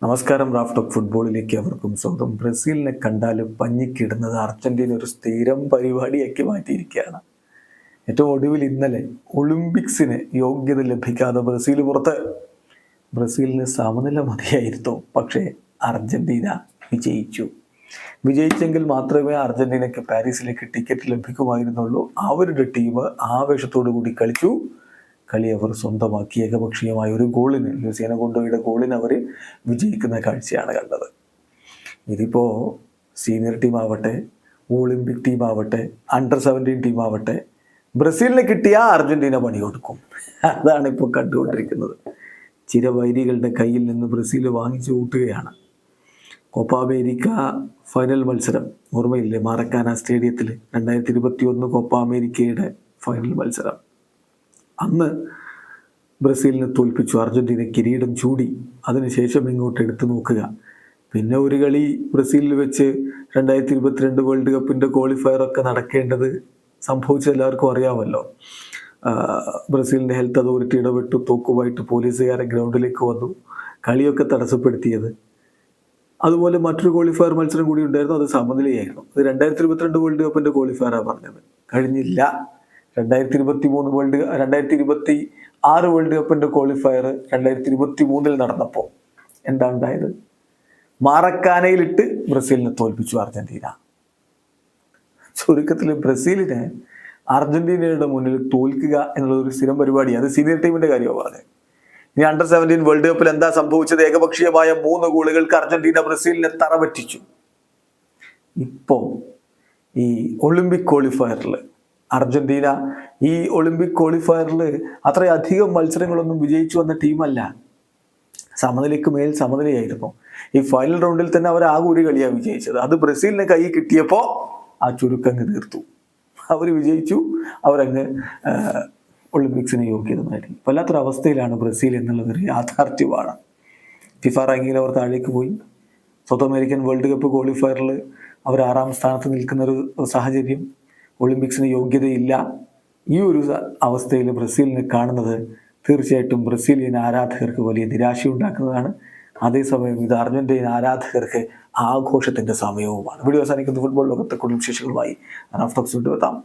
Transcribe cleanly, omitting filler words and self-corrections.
നമസ്കാരം. Raf talk ഫുട്ബോളിലേക്ക് അവർക്കും സ്വന്തം. ബ്രസീലിനെ കണ്ടാൽ പഞ്ഞിക്കിടുന്നത് അർജന്റീന ഒരു സ്ഥിരം പരിപാടിയാക്കി മാറ്റിയിരിക്കുകയാണ്. ഏറ്റവും ഒടുവിൽ ഇന്നലെ ഒളിമ്പിക്സിന് യോഗ്യത ലഭിക്കാതെ ബ്രസീൽ പുറത്ത്. ബ്രസീലിന് സമനില മതിയായിരുന്നു, പക്ഷേ അർജന്റീന വിജയിച്ചെങ്കിൽ മാത്രമേ അർജന്റീനയ്ക്ക് പാരീസിലേക്ക് ടിക്കറ്റ് ലഭിക്കുമായിരുന്നുള്ളൂ. അവരുടെ ടീം ആവേശത്തോടു കൂടി കളിച്ചു. കളി അവർ സ്വന്തമാക്കി. ഏകപക്ഷീയമായ ഒരു ഗോളിന്, ലൂസിയാനോ ഗോണ്ടോയുടെ ഗോളിന് അവർ വിജയിക്കുന്ന കാഴ്ചയാണ് കണ്ടത്. ഇതിപ്പോൾ സീനിയർ ടീമാവട്ടെ, ഒളിമ്പിക് ടീമാവട്ടെ, അണ്ടർ-17 ടീമാവട്ടെ, ബ്രസീലിനെ കിട്ടിയാൽ അർജന്റീന പണി കൊടുക്കും. അതാണ് ഇപ്പോൾ കണ്ടുകൊണ്ടിരിക്കുന്നത്. ചിരവൈരികളുടെ കയ്യിൽ നിന്ന് ബ്രസീൽ വാങ്ങിച്ചു കൂട്ടുകയാണ്. കോപ്പ അമേരിക്ക ഫൈനൽ മത്സരം ഓർമ്മയില്ലേ? മറക്കാന സ്റ്റേഡിയത്തിൽ 2021 കോപ്പ അമേരിക്കയുടെ ഫൈനൽ മത്സരം. അന്ന് ബ്രസീലിനെ തോൽപ്പിച്ചു. അർജന്റീന കിരീടം ചൂടി. അതിനുശേഷം ഇങ്ങോട്ട് എടുത്തു നോക്കുക. പിന്നെ ഒരു കളി ബ്രസീലിൽ വെച്ച് 2022 വേൾഡ് കപ്പിൻ്റെ ക്വാളിഫയറൊക്കെ നടക്കേണ്ടത് സംഭവിച്ചത് എല്ലാവർക്കും അറിയാമല്ലോ. ബ്രസീലിൻ്റെ ഹെൽത്ത് അതോറിറ്റി ഇടപെട്ടു. തോക്കുമായിട്ട് പോലീസുകാരെ ഗ്രൗണ്ടിലേക്ക് വന്നു. കളിയൊക്കെ തടസ്സപ്പെടുത്തിയത്. അതുപോലെ മറ്റൊരു ക്വാളിഫയർ മത്സരം കൂടി ഉണ്ടായിരുന്നു. അത് സമനിലയായിരുന്നു. അത് 2022 വേൾഡ് കപ്പിൻ്റെ ക്വാളിഫയറാണ് പറഞ്ഞത്. കഴിഞ്ഞില്ല. 2026 വേൾഡ് കപ്പിൻ്റെ ക്വാളിഫയർ 2023 നടന്നപ്പോൾ എന്താ ഉണ്ടായത്? മാറക്കാനയിലിട്ട് ബ്രസീലിനെ തോൽപ്പിച്ചു അർജന്റീന. ചുരുക്കത്തിൽ ബ്രസീലിനെ അർജന്റീനയുടെ മുന്നിൽ തോൽക്കുക എന്നുള്ളൊരു സ്ഥിരം പരിപാടി. അത് സീനിയർ ടീമിന്റെ കാര്യമാണ് പറഞ്ഞത്. ഇനി അണ്ടർ-17 വേൾഡ് കപ്പിൽ എന്താ സംഭവിച്ചത്? ഏകപക്ഷീയമായ 3 ഗോളുകൾക്ക് അർജന്റീന ബ്രസീലിനെ തറപറ്റിച്ചു. ഇപ്പോൾ ഈ ഒളിമ്പിക് ക്വാളിഫയറിൽ അർജന്റീന ഈ ഒളിമ്പിക് ക്വാളിഫയറിൽ അത്രയധികം മത്സരങ്ങളൊന്നും വിജയിച്ചു വന്ന ടീമല്ല. സമനിലയ്ക്ക് മേൽ സമനിലയായിരുന്നു. ഈ ഫൈനൽ റൗണ്ടിൽ തന്നെ അവർ ആകെ ഒരു കളിയാണ് വിജയിച്ചത്. അത് ബ്രസീലിനെ കൈ കിട്ടിയപ്പോൾ ആ ചുരുക്കങ്ങ് തീർത്തു. അവർ വിജയിച്ചു. അവരങ്ങ് ഒളിമ്പിക്സിന് യോഗ്യത നേടി. വല്ലാത്തൊരവസ്ഥയിലാണ് ബ്രസീൽ എന്നുള്ളതൊരു യാഥാർത്ഥ്യമാണ്. ഫിഫ റാങ്കിങ്ങിൽ അവർ താഴേക്ക് പോയി. സൗത്ത് അമേരിക്കൻ വേൾഡ് കപ്പ് ക്വാളിഫയറിൽ അവർ 6ാം സ്ഥാനത്ത് നിൽക്കുന്നൊരു സാഹചര്യം. ഒളിമ്പിക്സിന് യോഗ്യതയില്ല. ഈ ഒരു അവസ്ഥയിൽ ബ്രസീലിനെ കാണുന്നത് തീർച്ചയായിട്ടും ബ്രസീലിയൻ ആരാധകർക്ക് വലിയ നിരാശയുണ്ടാക്കുന്നതാണ്. അതേസമയം ഇത് അർജന്റീന ആരാധകർക്ക് ആഘോഷത്തിൻ്റെ സമയവുമാണ്. വീഡിയോ അവസാനിക്കുന്ന ഫുട്ബോൾ ലോകത്തെ കൂടുതൽ വിശേഷങ്ങളുമായി റാഫ് ടോക്സ് കൊണ്ടുവെത്താം.